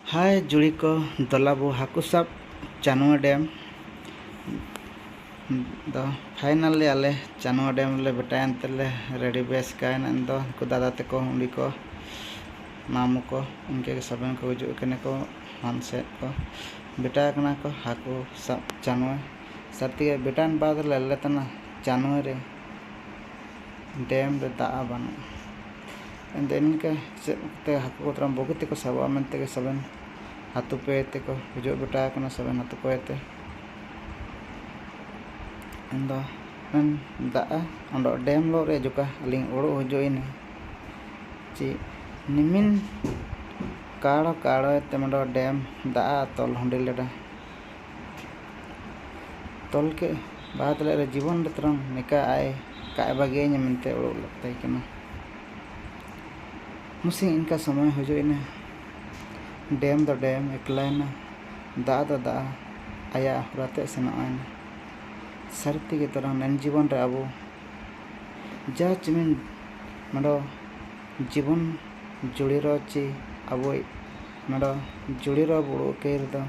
हाय जुड़ी को दलाबू हाकू सब चानुआ डैम दो फाइनली आले चानुआ डैम ले बेटायन तेले रेडी बेस कायन दो को दादा तक उड़ी को मामू को उनके सबन को हजू कने को मानसे को बेटा कना को हाकू सब चानुआ सर्ती बेटान बाद ले तना चानुआ रे डैम रे दा बानु एंड इनके से हाकू को तरम बगुते को सबा मनते के सबन हाथू पे को हजू बेटा कना सबन हाथू पे endo दा ondo डैम लो रे जुका अलिंग ओड़ो हजू इन ची निमिन काड़ो काड़ो ते मंडो डैम दा तोल हंडी लेडा तोल के बाद ले जीवन रे तरम निका आए काय बागे मनते ओड़ो लगता कना मुसी इनका समय हजू इन डैम दो डैम एकलायना दा दा आया राते सेनोन सर्ती के तरह नन जीवन रे अब जा चिमिन मंडो जीवन जुड़ी ची अब मंडो जुड़ी बुड़ो केर दो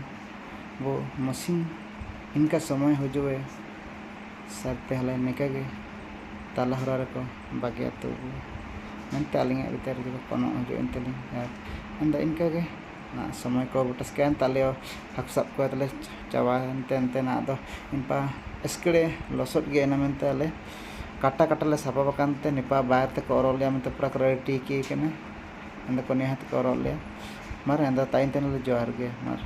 वो मशीन इनका समय हजूए सर्ते हले निकागे ताला हरा को बागे तो मनते आलिंग भीतर कोनो हजू इनतली अंद इनकागे ना समय को बटस कैन ताले हक सब को तले चावा अंते ना दो इनपा एस्कड़े लसट गे ना मनते आले काटा काटा ले सापा बकानते निपा बाहर ते को ओरलिया मनते पूरा करे टीकी कने अंद को निहात को ओरलिया मार अंद ताइन तेन ले जोहार गे मार।